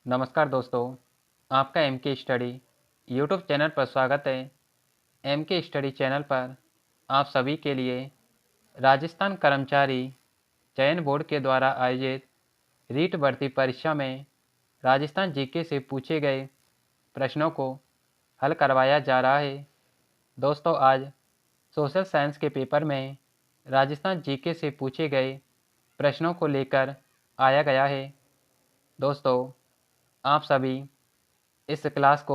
नमस्कार दोस्तों, आपका एम के स्टडी यूट्यूब चैनल पर स्वागत है। एम के स्टडी चैनल पर आप सभी के लिए राजस्थान कर्मचारी चयन बोर्ड के द्वारा आयोजित रीट भर्ती परीक्षा में राजस्थान जीके से पूछे गए प्रश्नों को हल करवाया जा रहा है। दोस्तों, आज सोशल साइंस के पेपर में राजस्थान जीके से पूछे गए प्रश्नों को लेकर आया गया है। दोस्तों, आप सभी इस क्लास को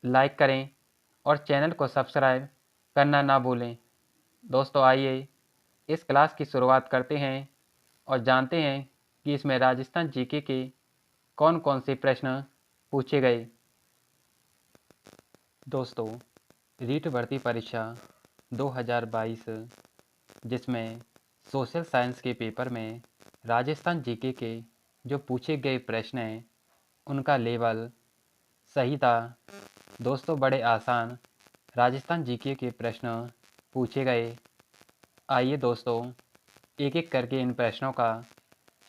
लाइक करें और चैनल को सब्सक्राइब करना ना भूलें। दोस्तों, आइए इस क्लास की शुरुआत करते हैं और जानते हैं कि इसमें राजस्थान जीके के कौन कौन से प्रश्न पूछे गए। दोस्तों, रीट भर्ती परीक्षा 2022 जिसमें सोशल साइंस के पेपर में राजस्थान जीके के जो पूछे गए प्रश्न हैं उनका लेवल सही था। दोस्तों, बड़े आसान राजस्थान जीके के प्रश्न पूछे गए। आइए दोस्तों, एक एक करके इन प्रश्नों का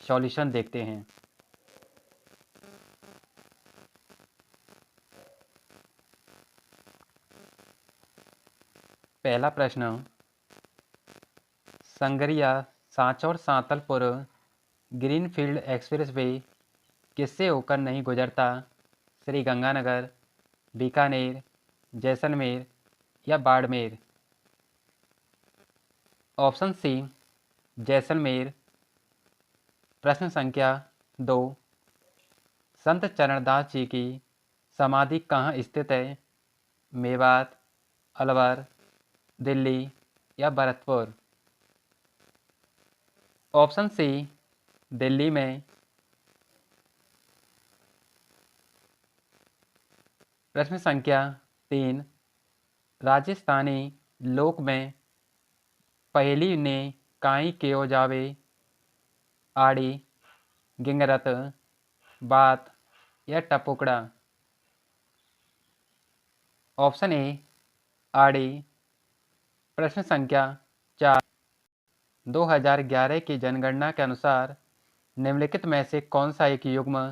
सॉल्यूशन देखते हैं। पहला प्रश्न, संगरिया सांचौर सांतलपुर ग्रीनफील्ड एक्सप्रेसवे किससे होकर नहीं गुजरता? श्री गंगानगर, बीकानेर, जैसलमेर या बाड़मेर? Option C, Jaisalmer. प्रश्न संख्या 2, संत चरणदास जी की समाधि कहाँ स्थित है? मेवात, अलवर, दिल्ली या भरतपुर? ऑप्शन सी, दिल्ली में। प्रश्न संख्या 3, राजस्थानी लोक में पहेली ने काई केओ जावे? आड़ी, गिंगरत, बात या टपुकड़ा? ऑप्शन ए, आड़ी। प्रश्न संख्या 4, 2011 की जनगणना के अनुसार निम्नलिखित में से कौन सा एक युग्म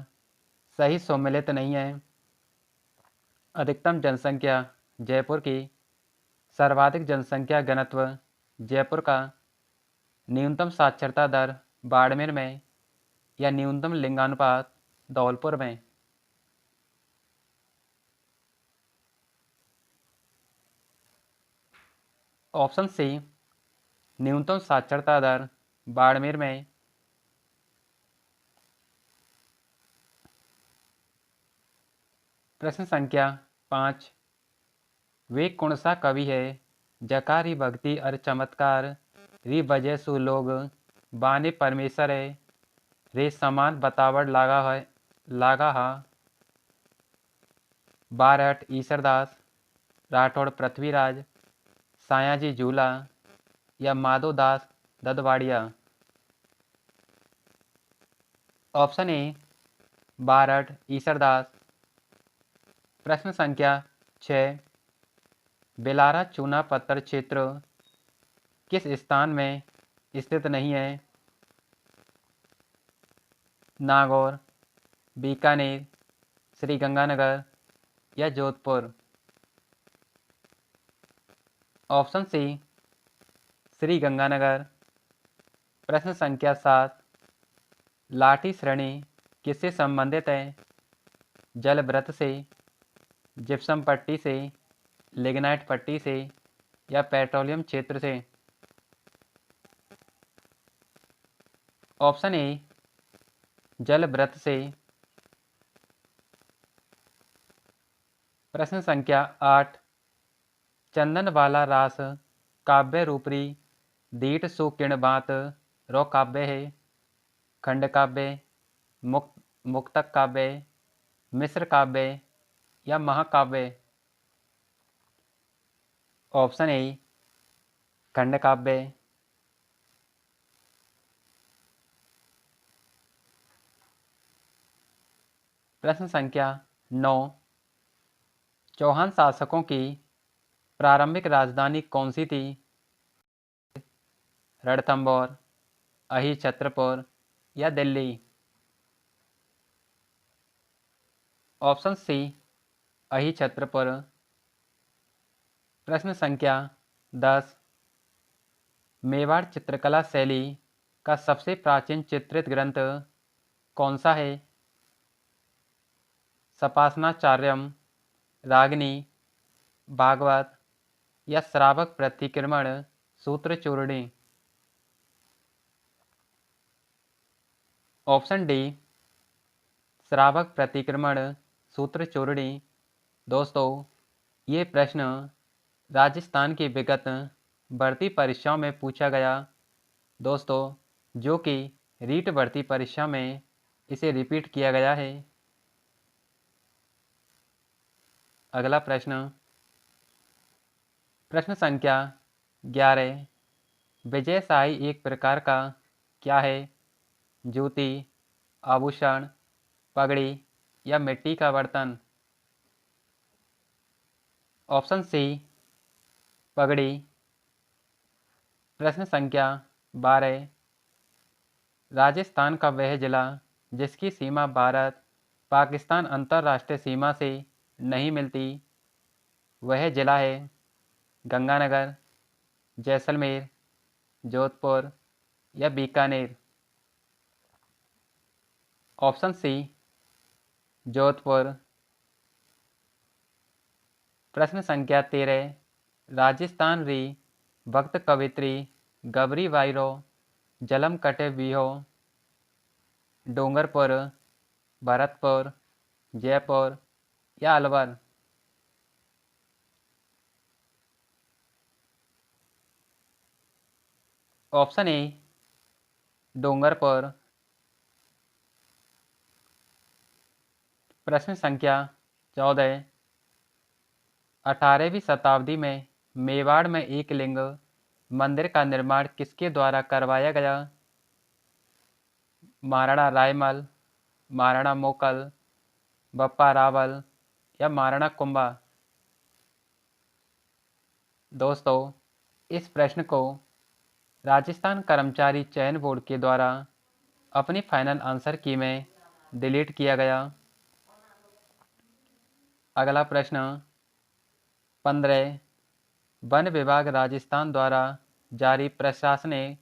सही सम्मिलित नहीं है? अधिकतम जनसंख्या जयपुर की, सर्वाधिक जनसंख्या घनत्व जयपुर का, न्यूनतम साक्षरता दर बाड़मेर में या न्यूनतम लिंगानुपात धौलपुर में? ऑप्शन सी, न्यूनतम साक्षरता दर बाड़मेर में। प्रश्न संख्या 5, वे कौन सा कवि है जकारी भक्ति और चमत्कार री वजह सु लोग बाने परमेश्वर है रे समान बतावड़ लागा हा? बारहट ईसरदास, राठौड़ पृथ्वीराज, सायाजी झूला या माधोदास ददवाड़िया? Option A, Barhat Isardas. प्रश्न संख्या 6, बेलारा चूना पत्थर क्षेत्र किस स्थान में स्थित नहीं है? नागौर, बीकानेर, श्री गंगानगर या जोधपुर? Option C, Shri Ganganagar. प्रश्न संख्या 7, लाठी श्रेणी किससे संबंधित है? जल व्रत से, जिप्सम पट्टी से, लिग्नाइट पट्टी से या पेट्रोलियम क्षेत्र से? ऑप्शन ए, जल व्रत से। प्रश्न संख्या 8, चंदन वाला रास काव्य रूपरी दीठ सुकिण बात रो काव्य है? खंड काव्य, मुक्तक काव्य, मिश्र काव्य या महाकाव्य? ऑप्शन ए, खंड काव्य। प्रश्न संख्या 9, चौहान शासकों की प्रारंभिक राजधानी कौन सी थी? रणथंभौर, अहिछत्रपुर या दिल्ली? ऑप्शन सी अहि छत्रपुर। प्रश्न संख्या 10। मेवाड़ चित्रकला शैली का सबसे प्राचीन चित्रित ग्रंथ कौन सा है? सपासनाचार्यम, रागिनी, भागवत या श्रावक प्रतिक्रमण सूत्रचूर्णी। ऑप्शन डी श्रावक प्रतिक्रमण सूत्रचूर्णी। दोस्तों, ये प्रश्न राजस्थान की विगत भर्ती परीक्षाओं में पूछा गया दोस्तों, जो कि रीट भर्ती परीक्षा में इसे रिपीट किया गया है। अगला प्रश्न, प्रश्न संख्या 11। विजयशाही एक प्रकार का क्या है? जूती, आभूषण, पगड़ी या मिट्टी का बर्तन। ऑप्शन सी पगड़ी। प्रश्न संख्या 12। राजस्थान का वह जिला जिसकी सीमा भारत पाकिस्तान अंतर्राष्ट्रीय सीमा से नहीं मिलती, वह जिला है गंगानगर, जैसलमेर, जोधपुर या बीकानेर। Option C Jodhpur. प्रश्न संख्या 13। राजस्थान री भक्त कवित्री गबरी वायरो जलम कटे बिहो डूंगरपुर, भरतपुर, जयपुर या अलवर। Option A Dungarpur. प्रश्न संख्या 14। 18वीं शताब्दी में मेवाड़ में एक लिंग मंदिर का निर्माण किसके द्वारा करवाया गया? महाराणा रायमल, महाराणा मोकल, बप्पा रावल या महाराणा कुंभा। दोस्तों, इस प्रश्न को राजस्थान कर्मचारी चयन बोर्ड के द्वारा अपनी फाइनल आंसर की में डिलीट किया गया। अगला प्रश्न 15। वन विभाग राजस्थान द्वारा जारी प्रशासनिक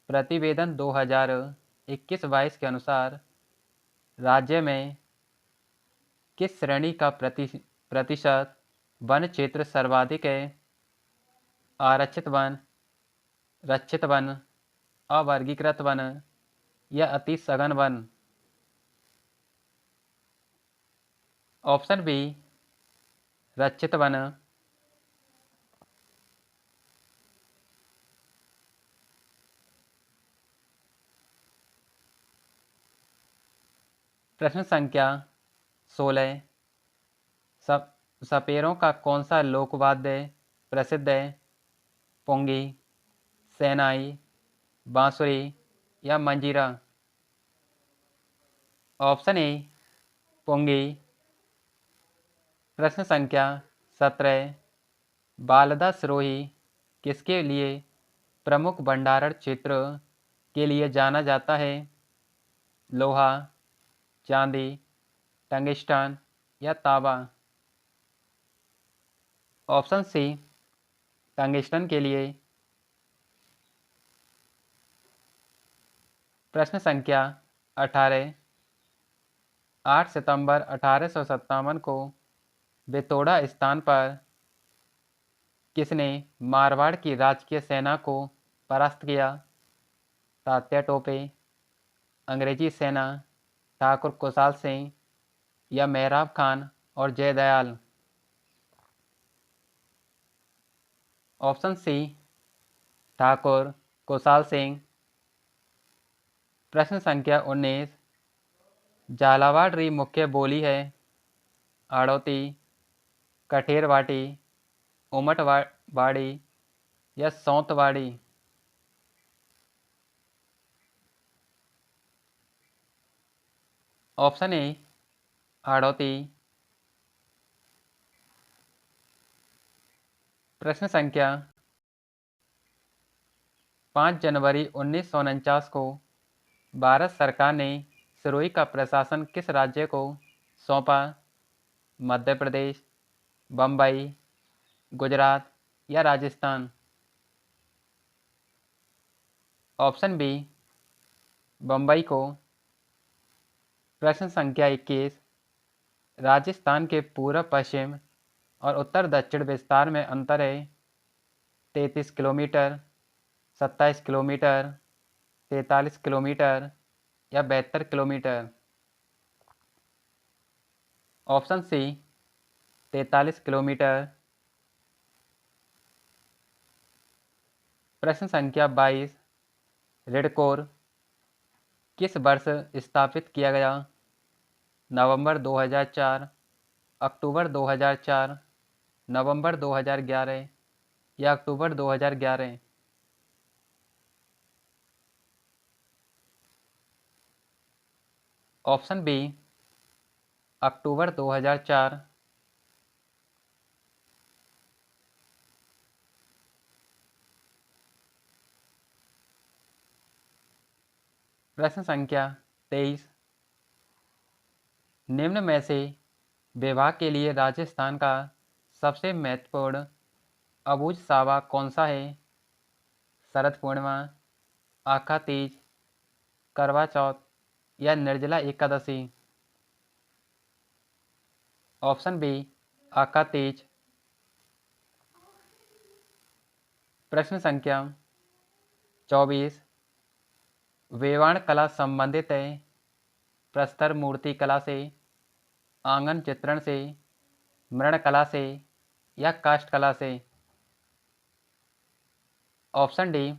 प्रतिवेदन 2021-22 के अनुसार राज्य में किस श्रेणी का प्रतिशत वन क्षेत्र सर्वाधिक है? आरक्षित वन, रक्षित वन, अवर्गीकृत वन या अति सघन वन। ऑप्शन बी रक्षित वन। प्रश्न संख्या 16। सपेरों का कौन सा लोकवाद्य प्रसिद्ध है? पुंगी, सेनाई, बांसुरी या मंजीरा। ऑप्शन ए पुंगी। प्रश्न संख्या 17। बालदा सिरोही किसके लिए प्रमुख भंडारण क्षेत्र के लिए जाना जाता है? लोहा, चांदी, टंगिस्टन या तांबा। ऑप्शन सी टंगिस्टन के लिए। प्रश्न संख्या 18। 8 सितंबर 1857 को बेतोड़ा स्थान पर किसने मारवाड़ की राजकीय सेना को परास्त किया? तात्या टोपे, अंग्रेजी सेना, ठाकुर कुशाल सिंह या मेहराब खान और जयदयाल। Option C Thakur Kushal Singh. प्रश्न संख्या 19। झालावाड़ री मुख्य बोली है? आड़ौती, कठेरवाटी, उमटवाड़ी या सौंतवाड़ी। Option A Hadoti. प्रश्न संख्या 5 जनवरी 1949 को भारत सरकार ने सिरोही का प्रशासन किस राज्य को सौंपा? मध्य प्रदेश, बम्बई, गुजरात या राजस्थान? ऑप्शन बी बम्बई को। प्रश्न संख्या 21। राजस्थान के पूर्व पश्चिम और उत्तर दक्षिण विस्तार में अंतर है 33 किलोमीटर, 27 किलोमीटर, 43 किलोमीटर या 72 किलोमीटर? Option C 43 kilometre. प्रश्न संख्या 22। रिडकोर किस वर्ष स्थापित किया गया? नवंबर 2004, अक्टूबर 2004, नवंबर 2011 या अक्टूबर 2011? ऑप्शन बी अक्टूबर 2004। प्रश्न संख्या 23। निम्न में से विवाह के लिए राजस्थान का सबसे महत्वपूर्ण अबूझ सावा कौन सा है? शरद पूर्णिमा, आखा तीज, करवा चौथ या निर्जला एकादशी? ऑप्शन बी आखा तीज। प्रश्न संख्या 24। वेवाण कला संबंधित है प्रस्तर मूर्ति कला से, आंगन चित्रण से, मृण कला से या काष्ठ कला से? ऑप्शन डी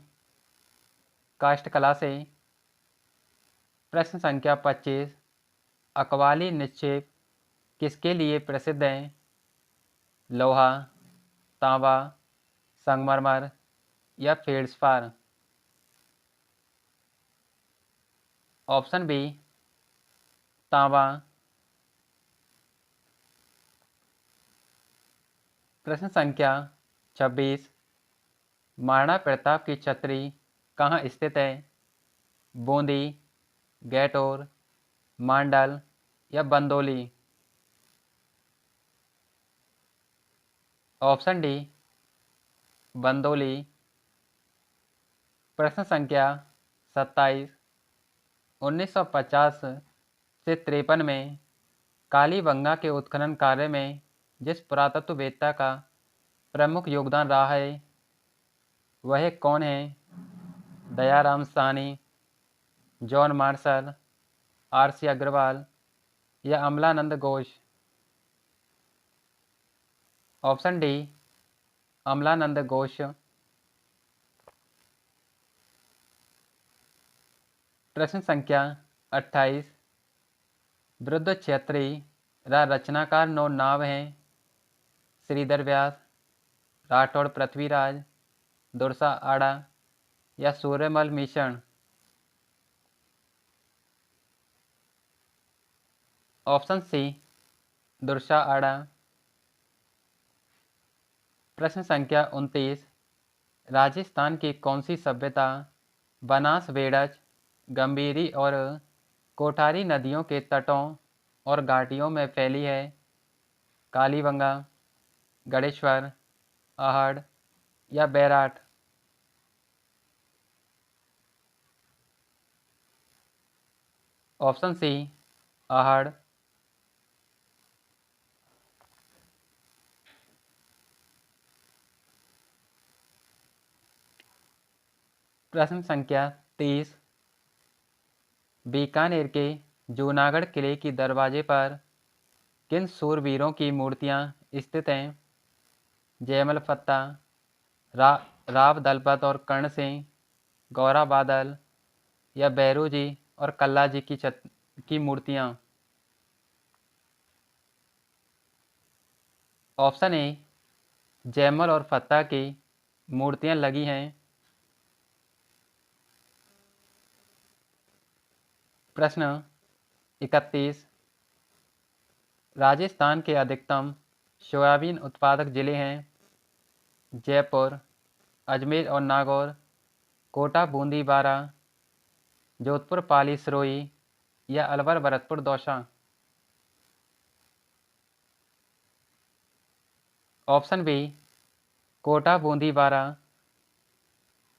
काष्ठ कला से। प्रश्न संख्या 25। अकवाली निक्षेप किसके लिए प्रसिद्ध है? लोहा, तांबा, संगमरमर या फेल्ड्स्पार? ऑप्शन बी तांबा। प्रश्न संख्या 26। महाराणा प्रताप की छतरी कहाँ स्थित है? बूंदी, गैटोर, मांडल या बंदोली? ऑप्शन डी बंदोली। प्रश्न संख्या 27। 1950 से 53 में कालीबंगा के उत्खनन कार्य में जिस पुरातत्ववेत्ता का प्रमुख योगदान रहा है वह कौन है? Dayaram Sahni, John Marshall, R C. Agrawal या अमलानंद घोष? Option D Amalanand Ghosh. प्रश्न संख्या 28। वृद्धक्षेत्री रचनाकार नो नाव हैं श्रीधर व्यास, राठौड़ पृथ्वीराज, दुर्सा आड़ा या सूर्यमल मिश्रण? ऑप्शन सी दुर्सा आड़ा। प्रश्न संख्या 29। राजस्थान की कौन सी सभ्यता बनास बेड़च, गंभीरी और कोठारी नदियों के तटों और घाटियों में फैली है? कालीबंगा, गणेश्वर, आहड़ या बैराट? Option C Ahar. प्रश्न संख्या 30। बीकानेर के जूनागढ़ किले की दरवाजे पर किन सूरवीरों की मूर्तियां स्थित हैं? जयमल फत्ता, रा राव दलपत और कर्ण सिंह, गौरा बादल या बैरू जी और कल्ला जी की मूर्तियां? ऑप्शन ए जयमल और फत्ता की मूर्तियां लगी हैं। प्रश्न 31। राजस्थान के अधिकतम सोयाबीन उत्पादक जिले हैं? जयपुर, अजमेर और नागौर, कोटा, बूंदी, बारा, जोधपुर, पाली, सिरोही या अलवर, भरतपुर, दौसा? ऑप्शन बी कोटा बूंदी बारा।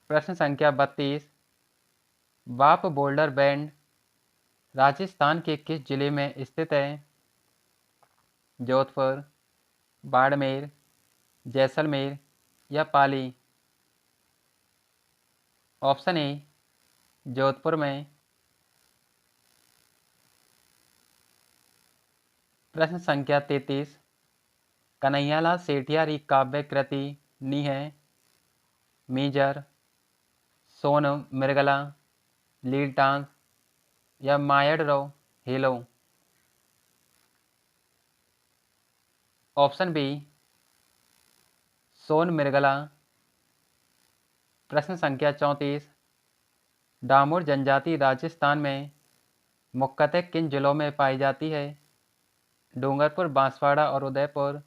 प्रश्न संख्या 32, बाप बोल्डर बैंड राजस्थान के किस जिले में स्थित है? जोधपुर, बाड़मेर, जैसलमेर या पाली? ऑप्शन ए जोधपुर में। प्रश्न संख्या 33, कन्हैयालाल सेठिया काव्य कृति नी है? मीजर, सोन मिर्गला, लील डांस या मायडरो हेलो? ऑप्शन बी सोन मिर्गला। प्रश्न संख्या 34, डामोर जनजाति राजस्थान में मुख्यतः किन जिलों में पाई जाती है? डूंगरपुर, बांसवाड़ा और उदयपुर,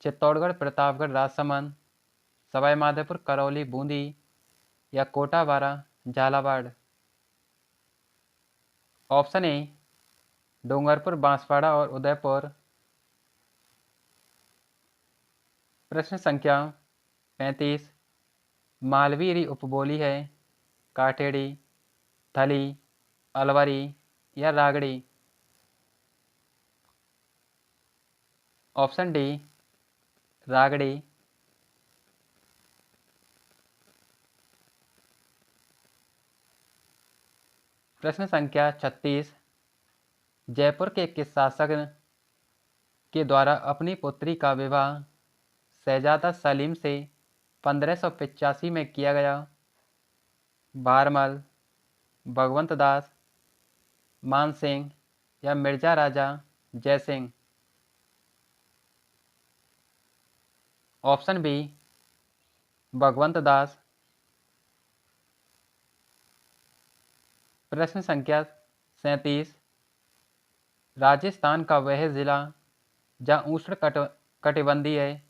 चित्तौड़गढ़, प्रतापगढ़, राजसमंद, सवाईमाधोपुर, करौली, बूंदी या कोटा, बारा, झालावाड़? ऑप्शन ए डूंगरपुर, बांसवाड़ा और उदयपुर। प्रश्न संख्या 35, मालवी उपबोली है? काठेड़ी, थली, अलवरी या रागड़ी? Option D रागड़ी। प्रश्न संख्या 36, जयपुर के किस शासक के द्वारा अपनी पुत्री का विवाह शहजादा सलीम से 1585 में किया गया? बारमल, भगवंत दास, मानसिंह या मिर्जा राजा जयसिंह? ऑप्शन बी भगवंत दास। प्रश्न संख्या 37, राजस्थान का वह जिला जहाँ उष्ण कटिबंधीय,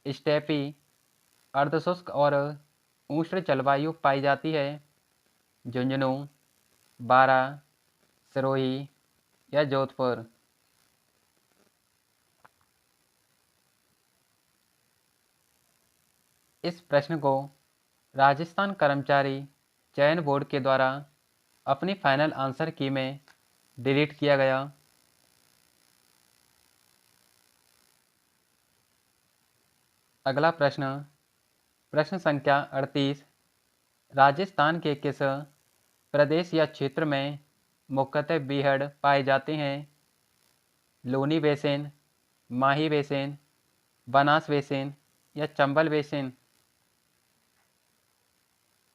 स्टेपी, अर्धशुष्क और उष्ण जलवायु पाई जाती है? झुंझुनू, बारा, सिरोही या जोधपुर? इस प्रश्न को राजस्थान कर्मचारी चयन बोर्ड के द्वारा अपनी फाइनल आंसर की में डिलीट किया गया। अगला प्रश्न, प्रश्न संख्या 38, राजस्थान के किस प्रदेश या क्षेत्र में मुख्यतः बीहड़ पाए जाते हैं? लूनी बेसिन, माही बेसिन, बनास बेसिन या Chambal basin?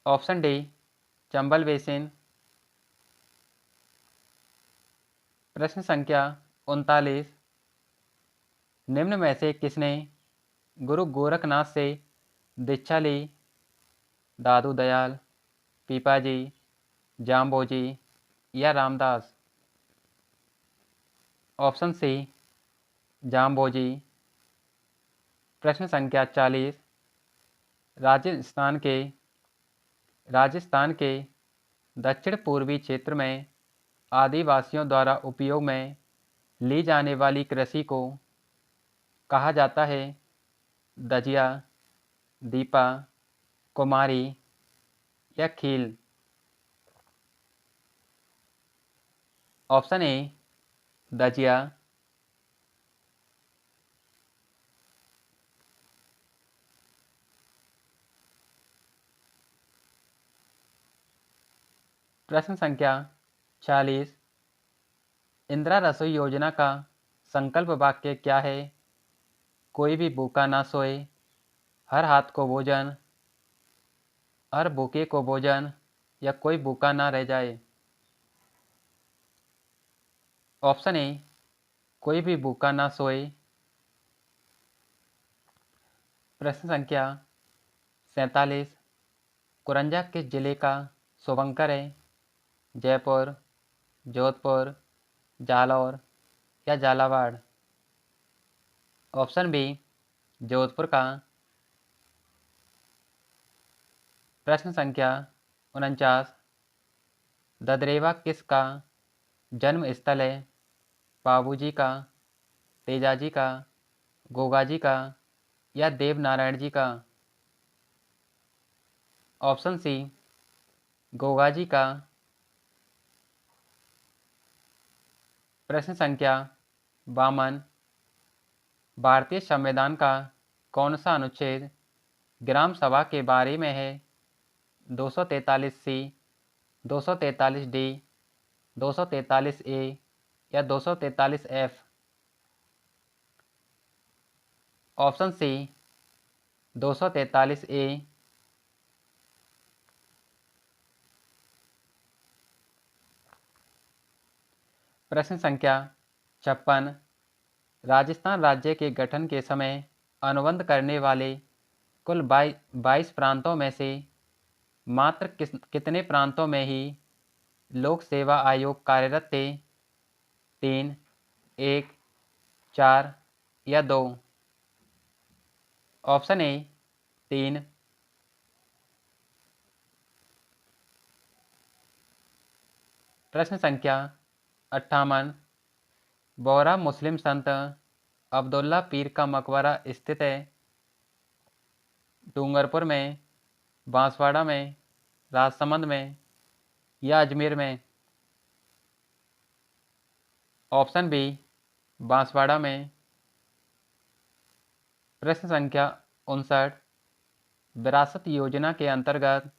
Option D Chambal basin. प्रश्न संख्या 39, निम्न में से किसने गुरु गोरखनाथ से दीक्षा ली? दादू दयाल, पीपाजी, जाम्बोजी या रामदास? Option C Jamboji. प्रश्न संख्या 40, राजस्थान के दक्षिण पूर्वी क्षेत्र में आदिवासियों द्वारा उपयोग में ली जाने वाली कृषि को कहा जाता है? दजिया, दीपा, कुमारी या खील? Option A दजिया। प्रश्न संख्या 46, इंदिरा रसोई योजना का संकल्प वाक्य क्या है? कोई भी भूखा ना सोए, हर हाथ को भोजन, हर भूखे को भोजन या कोई भूखा ना रह जाए? ऑप्शन ए कोई भी भूखा ना सोए। प्रश्न संख्या 47, कुरंजा किस जिले का शुभंकर है? जयपुर, जोधपुर, जालौर या झालावाड़? ऑप्शन बी जोधपुर का। प्रश्न संख्या 49, ददरेवा किसका जन्म स्थल है? बाबूजी का, तेजाजी का, गोगाजी का या देवनारायण जी का? ऑप्शन सी गोगा जी का। प्रश्न संख्या 52। भारतीय संविधान का कौन सा अनुच्छेद ग्राम सभा के बारे में है? 243 सी, 243 डी, 243 ए या 243 एफ? ऑप्शन सी 243 ए। प्रश्न संख्या 56। राजस्थान राज्य के गठन के समय अनुबंध करने वाले कुल 22 प्रांतों में से मात्र कितने प्रांतों में ही लोक सेवा आयोग कार्यरत थे? 3, 1, 4 या 2? Option A 3। प्रश्न संख्या 58। बोहरा मुस्लिम संत अब्दुल्ला पीर का मकबरा स्थित है? डूंगरपुर में, बांसवाड़ा में, राजसमंद में या अजमेर में? ऑप्शन बी बांसवाड़ा में। प्रश्न संख्या 59। विरासत योजना के अंतर्गत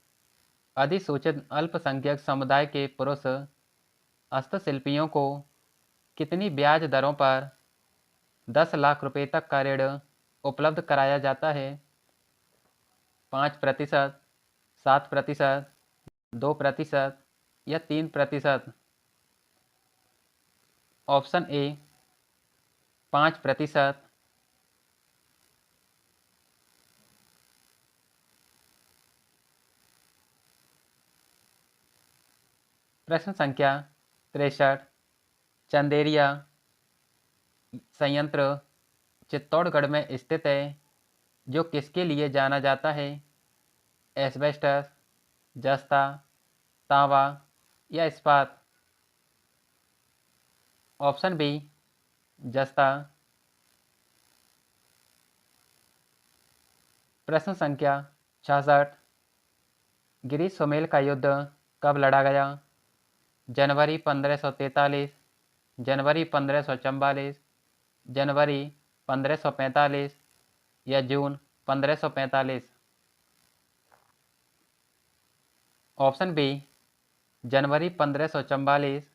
अधिसूचित अल्पसंख्यक समुदाय के पुरुष हस्तशिल्पियों को कितनी ब्याज दरों पर 10 लाख रुपए तक का ऋण उपलब्ध कराया जाता है? 5%, 7%, 2% या 3%? Option A 5%। प्रश्न संख्या 63। चंदेरिया संयंत्र चित्तौड़गढ़ में स्थित है, जो किसके लिए जाना जाता है? एस्बेस्टस, जस्ता, तांबा या इस्पात? ऑप्शन बी जस्ता। प्रश्न संख्या 66। गिरी सुमेल का युद्ध कब लड़ा गया? जनवरी 1543, जनवरी 1544, जनवरी 1545 या जून 1545? ऑप्शन बी जनवरी 1544।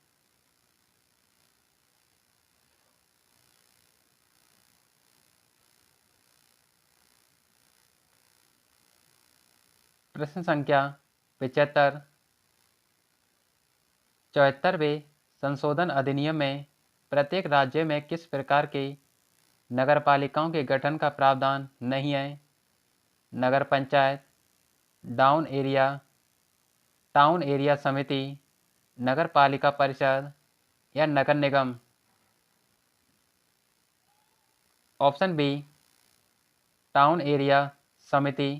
प्रश्न संख्या 75। 74वें संशोधन अधिनियम में प्रत्येक राज्य में किस प्रकार के नगरपालिकाओं के गठन का प्रावधान नहीं है? नगर panchayat, town area, town area समिति, नगर पालिका परिषद या नगर निगम? ऑप्शन बी टाउन एरिया समिति।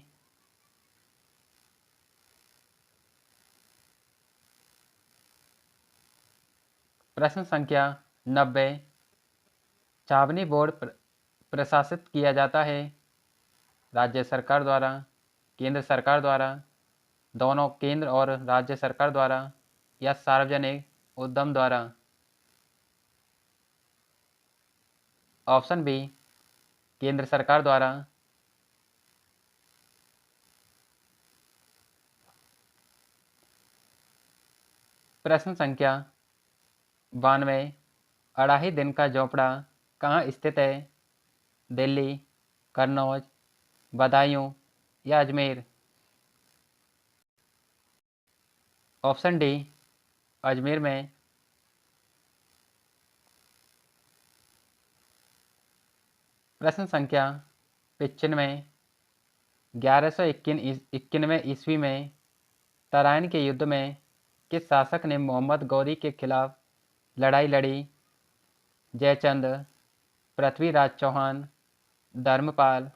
प्रश्न संख्या 90। छावनी बोर्ड प्रशासित किया जाता है राज्य सरकार द्वारा, केंद्र सरकार द्वारा, दोनों केंद्र और राज्य सरकार द्वारा या सार्वजनिक उद्यम द्वारा? ऑप्शन बी केंद्र सरकार द्वारा। प्रश्न संख्या 92। अढ़ाई दिन का झोपड़ा कहाँ स्थित है? दिल्ली, कन्नौज, बदायूं या अजमेर? ऑप्शन डी अजमेर में। प्रश्न संख्या 95। 1191 ईस्वी में तराइन के युद्ध में किस शासक ने मोहम्मद गौरी के खिलाफ लड़ाई लड़ी? जयचंद, पृथ्वीराज चौहान, धर्मपाल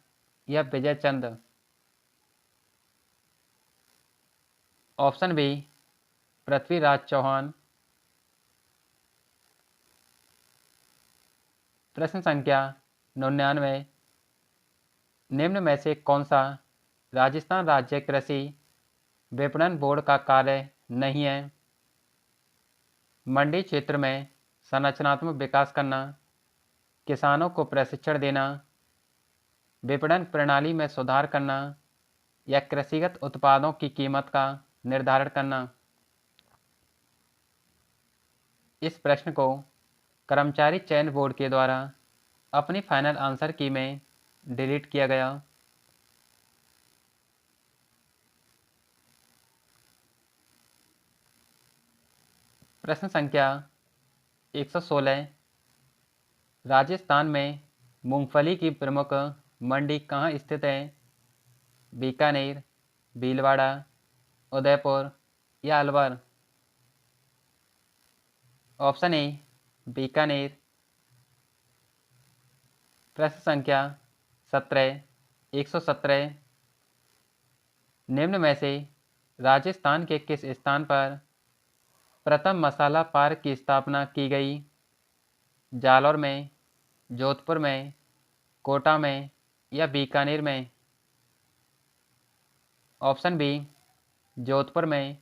या विजयचंद? Option B Prithviraj Chauhan. प्रश्न संख्या 99। निम्न में से कौन सा राजस्थान राज्य कृषि विपणन बोर्ड का कार्य नहीं है? मंडी क्षेत्र में संरचनात्मक विकास करना, किसानों को प्रशिक्षण देना, विपणन प्रणाली में सुधार करना या कृषिगत उत्पादों की कीमत का निर्धारण करना। इस प्रश्न को कर्मचारी चयन बोर्ड के द्वारा अपनी फाइनल आंसर की में डिलीट किया गया। प्रश्न संख्या 116। राजस्थान में मूंगफली की प्रमुख मंडी कहाँ स्थित है? बीकानेर, भीलवाड़ा, उदयपुर या अलवर? Option A Bikaner. प्रश्न संख्या 17। 117। निम्न में से राजस्थान के किस स्थान पर प्रथम मसाला पार्क की स्थापना की गई? जालौर में, जोधपुर में, कोटा में या बीकानेर में? ऑप्शन बी जोधपुर में।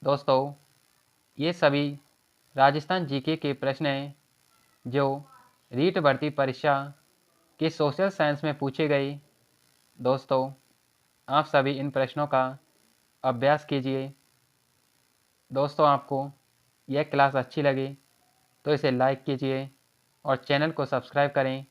दोस्तों, ये सभी राजस्थान जीके के प्रश्न हैं जो रीट भर्ती परीक्षा के सोशल साइंस में पूछे गए। दोस्तों, आप सभी इन प्रश्नों का अभ्यास कीजिए। दोस्तों, आपको यह क्लास अच्छी लगी तो इसे लाइक कीजिए और चैनल को सब्सक्राइब करें